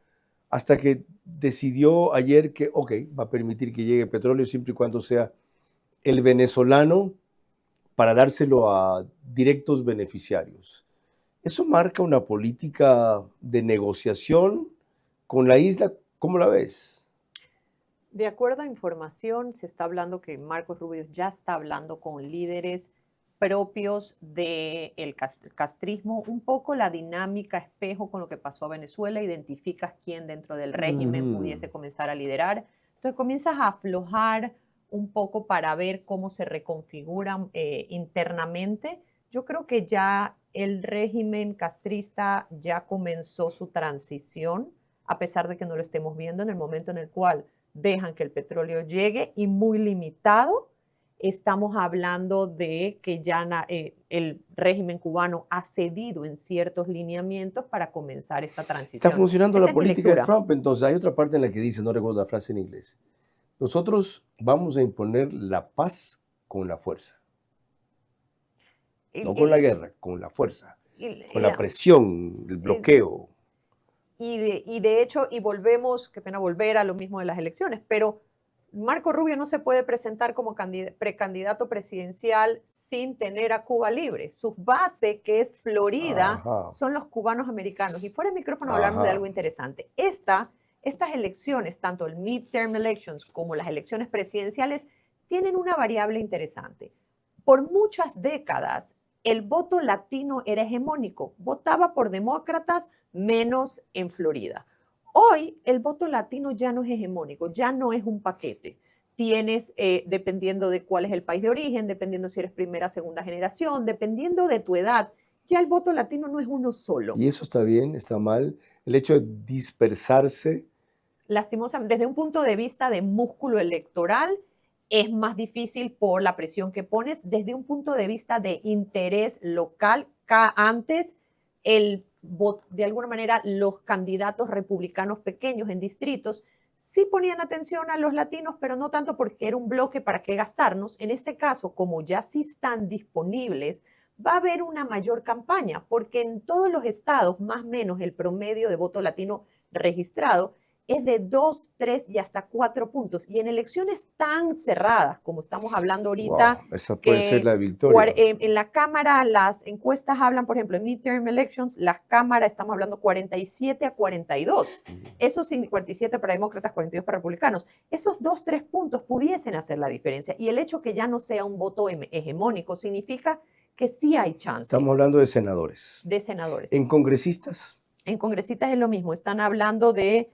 hasta que decidió ayer que, va a permitir que llegue petróleo siempre y cuando sea el venezolano para dárselo a directos beneficiarios. ¿Eso marca una política de negociación con la isla? ¿Cómo la ves? De acuerdo a información, se está hablando que Marcos Rubio ya está hablando con líderes propios del castrismo, un poco la dinámica espejo con lo que pasó a Venezuela, identificas quién dentro del régimen pudiese comenzar a liderar, entonces comienzas a aflojar un poco para ver cómo se reconfiguran internamente. Yo creo que ya el régimen castrista ya comenzó su transición, a pesar de que no lo estemos viendo en el momento en el cual dejan que el petróleo llegue y muy limitado. Estamos hablando de que ya el régimen cubano ha cedido en ciertos lineamientos para comenzar esta transición. Está funcionando la política de Trump, entonces hay otra parte en la que dice, no recuerdo la frase en inglés, nosotros vamos a imponer la paz con la fuerza. No con la guerra, con la fuerza, con la presión, el bloqueo. Y de hecho, y volvemos, qué pena volver a lo mismo de las elecciones, pero Marco Rubio no se puede presentar como precandidato presidencial sin tener a Cuba libre. Su base, que es Florida, son los cubanos americanos. Y fuera de micrófono hablamos de algo interesante. Estas elecciones, tanto el midterm elections como las elecciones presidenciales, tienen una variable interesante. Por muchas décadas, el voto latino era hegemónico. Votaba por demócratas, menos en Florida. Hoy el voto latino ya no es hegemónico, ya no es un paquete. Tienes, dependiendo de cuál es el país de origen, dependiendo si eres primera, segunda generación, dependiendo de tu edad, ya el voto latino no es uno solo. ¿Y eso está bien, está mal? El hecho de dispersarse. Lastimosamente, desde un punto de vista de músculo electoral, es más difícil por la presión que pones. Desde un punto de vista de interés local, antes de alguna manera los candidatos republicanos pequeños en distritos sí ponían atención a los latinos, pero no tanto porque era un bloque para qué gastarnos. En este caso, como ya sí están disponibles, va a haber una mayor campaña, porque en todos los estados, más o menos el promedio de voto latino registrado es de 2, 3 y hasta 4 puntos. Y en elecciones tan cerradas como estamos hablando ahorita, esa puede ser la victoria. En la Cámara las encuestas hablan, por ejemplo, en midterm elections, la Cámara estamos hablando 47-42. Eso sí, 47 para demócratas, 42 para republicanos. Esos 2, 3 puntos pudiesen hacer la diferencia. Y el hecho que ya no sea un voto hegemónico significa que sí hay chance. Estamos hablando de senadores. De senadores. ¿En congresistas? En congresistas es lo mismo. Están hablando de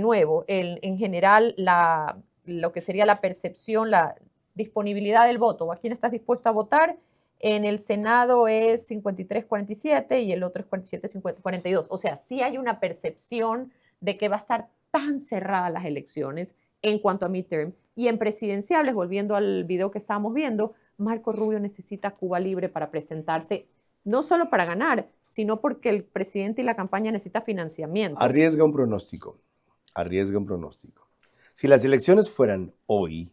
nuevo, en general, lo que sería la percepción, la disponibilidad del voto. ¿A quién estás dispuesto a votar? En el Senado es 53-47 y el otro es 47-42. O sea, sí hay una percepción de que va a estar tan cerradas las elecciones en cuanto a midterm. Y en presidenciales, volviendo al video que estábamos viendo, Marco Rubio necesita Cuba libre para presentarse, no solo para ganar, sino porque el presidente y la campaña necesitan financiamiento. Arriesga un pronóstico. Si las elecciones fueran hoy,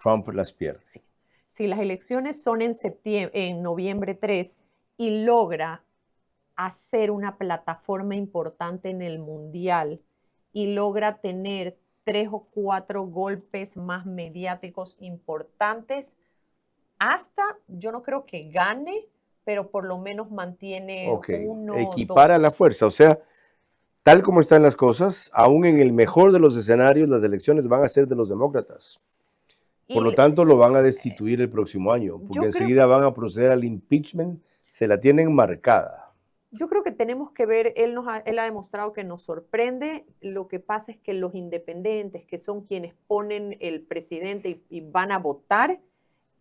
Trump las pierde. Sí. Si las elecciones son en noviembre 3 y logra hacer una plataforma importante en el mundial y logra tener 3 o 4 golpes más mediáticos importantes, yo no creo que gane, pero por lo menos mantiene equipara la fuerza, o sea, tal como están las cosas, aún en el mejor de los escenarios, las elecciones van a ser de los demócratas. Por lo tanto, lo van a destituir el próximo año, porque enseguida van a proceder al impeachment, se la tienen marcada. Yo creo que tenemos que ver, él ha demostrado que nos sorprende. Lo que pasa es que los independientes, que son quienes ponen el presidente y van a votar,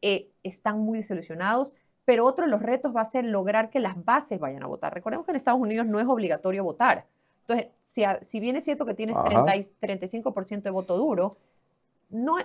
están muy desilusionados. Pero otro de los retos va a ser lograr que las bases vayan a votar. Recordemos que en Estados Unidos no es obligatorio votar. Entonces, si bien es cierto que tienes 35% de voto duro, no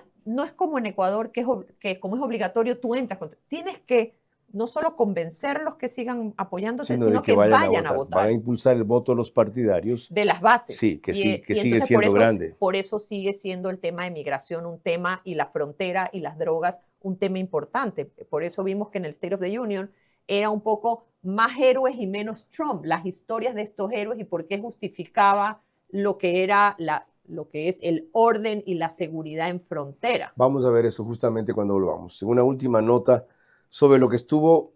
es como en Ecuador, que como es obligatorio, tú entras. Tienes que no solo convencerlos que sigan apoyándose, sino que vayan a votar. Van a impulsar el voto de los partidarios. De las bases. Sí, que sigue siendo grande. Por eso sigue siendo el tema de migración un tema, y la frontera y las drogas un tema importante. Por eso vimos que en el State of the Union era un poco más héroes y menos Trump, las historias de estos héroes y por qué justificaba lo que es el orden y la seguridad en frontera. Vamos a ver eso justamente cuando volvamos. Una última nota sobre lo que estuvo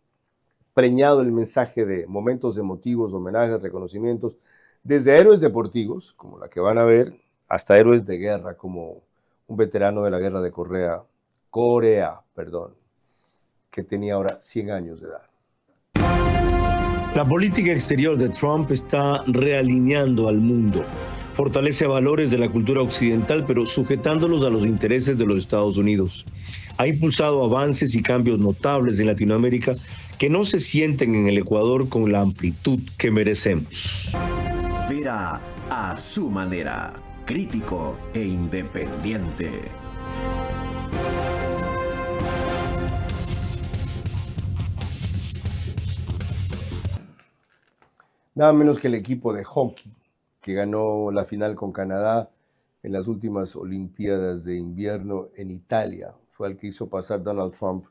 preñado el mensaje de momentos emotivos, homenajes, reconocimientos, desde héroes deportivos, como la que van a ver, hasta héroes de guerra, como un veterano de la guerra de Corea, que tenía ahora 100 años de edad. La política exterior de Trump está realineando al mundo. Fortalece valores de la cultura occidental, pero sujetándolos a los intereses de los Estados Unidos. Ha impulsado avances y cambios notables en Latinoamérica que no se sienten en el Ecuador con la amplitud que merecemos. Vera a su manera, crítico e independiente. Nada menos que el equipo de hockey que ganó la final con Canadá en las últimas Olimpiadas de invierno en Italia. Fue el que hizo pasar Donald Trump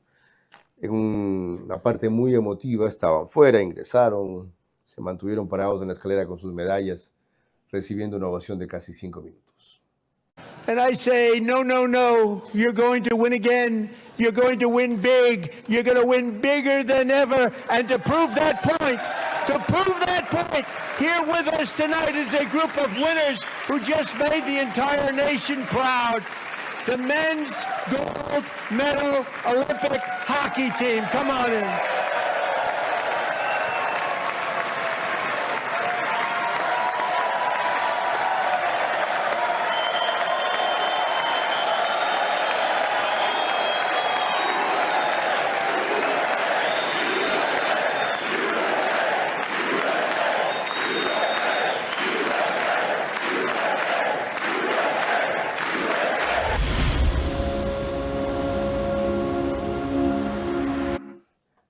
en una parte muy emotiva. Estaban fuera, ingresaron, se mantuvieron parados en la escalera con sus medallas, recibiendo una ovación de casi 5 minutos. And I say, no, no, no, you're going to win again. You're going to win big. You're going to win bigger than ever. And to prove that point, here with us tonight is a group of winners who just made the entire nation proud. The men's gold medal Olympic hockey team. Come on in.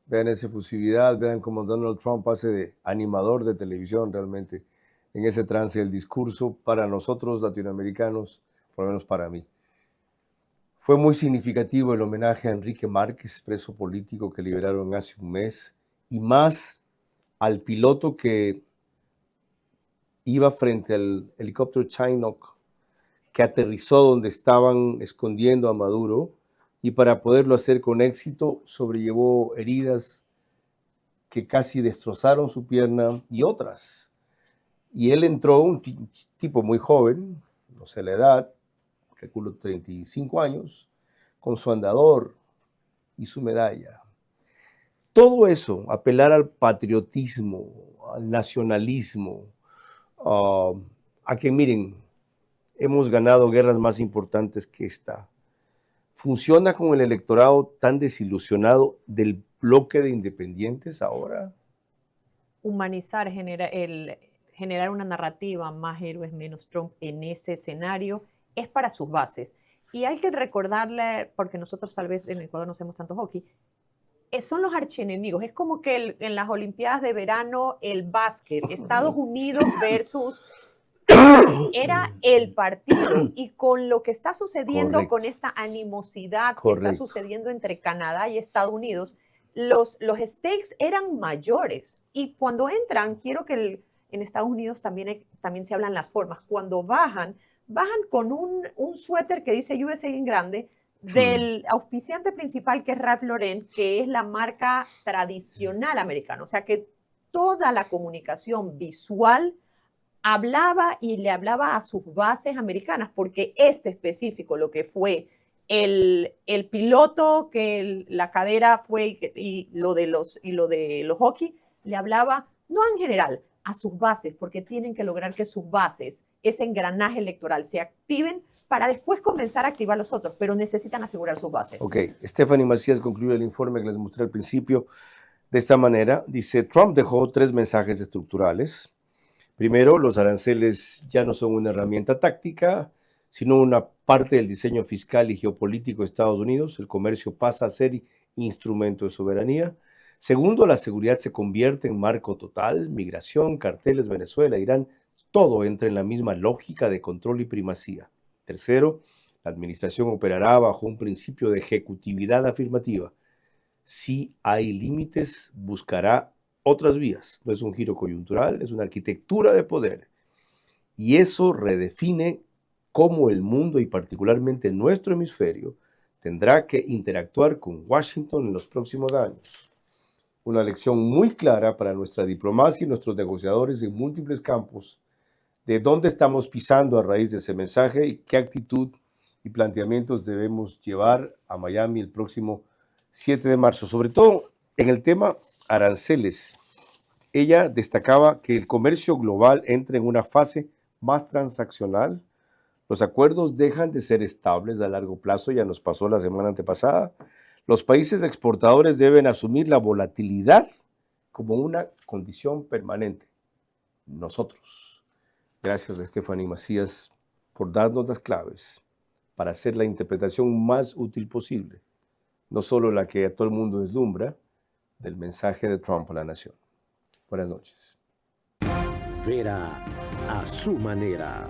Vean esa efusividad, vean cómo Donald Trump hace de animador de televisión realmente en ese trance del discurso para nosotros latinoamericanos, por lo menos para mí. Fue muy significativo el homenaje a Enrique Márquez, preso político que liberaron hace un mes, y más al piloto que iba frente al helicóptero Chinook que aterrizó donde estaban escondiendo a Maduro, y para poderlo hacer con éxito sobrellevó heridas que casi destrozaron su pierna y otras. Y él entró, un tipo muy joven, no sé la edad, calculo 35 años, con su andador y su medalla. Todo eso, apelar al patriotismo, al nacionalismo, a que miren, hemos ganado guerras más importantes que esta. ¿Funciona con el electorado tan desilusionado del bloque de independientes ahora? Humanizar, generar una narrativa más héroes menos Trump en ese escenario es para sus bases. Y hay que recordarle, porque nosotros tal vez en Ecuador no hacemos tanto hockey, son los archienemigos. Es como que en las Olimpiadas de verano el básquet, Estados Unidos versus... Era el partido, y con lo que está sucediendo, con esta animosidad que está sucediendo entre Canadá y Estados Unidos, los stakes eran mayores. Y cuando entran, quiero que en Estados Unidos también se hablan las formas. Cuando bajan con un suéter que dice USA en grande, del auspiciante principal, que es Ralph Lauren, que es la marca tradicional americana. O sea que toda la comunicación visual hablaba y le hablaba a sus bases americanas, porque específico, lo que fue el piloto, que la cadera fue, y lo de los hockey, le hablaba, no en general, a sus bases, porque tienen que lograr que sus bases, ese engranaje electoral, se activen para después comenzar a activar los otros, pero necesitan asegurar sus bases. Ok, Stephanie Macías concluye el informe que les mostré al principio de esta manera. Dice, Trump dejó 3 mensajes estructurales. Primero, los aranceles ya no son una herramienta táctica, sino una parte del diseño fiscal y geopolítico de Estados Unidos. El comercio pasa a ser instrumento de soberanía. Segundo, la seguridad se convierte en marco total. Migración, carteles, Venezuela, Irán, todo entra en la misma lógica de control y primacía. Tercero, la administración operará bajo un principio de ejecutividad afirmativa. Si hay límites, buscará otras vías. No es un giro coyuntural, es una arquitectura de poder. Y eso redefine cómo el mundo, y particularmente nuestro hemisferio, tendrá que interactuar con Washington en los próximos años. Una lección muy clara para nuestra diplomacia y nuestros negociadores en múltiples campos, de dónde estamos pisando a raíz de ese mensaje y qué actitud y planteamientos debemos llevar a Miami el próximo 7 de marzo, sobre todo en el tema aranceles. Ella destacaba que el comercio global entra en una fase más transaccional. Los acuerdos dejan de ser estables a largo plazo, ya nos pasó la semana antepasada. Los países exportadores deben asumir la volatilidad como una condición permanente. Nosotros. Gracias a Stephanie Macías por darnos las claves para hacer la interpretación más útil posible, no solo la que a todo el mundo deslumbra, del mensaje de Trump a la nación. Buenas noches. Vera a su manera.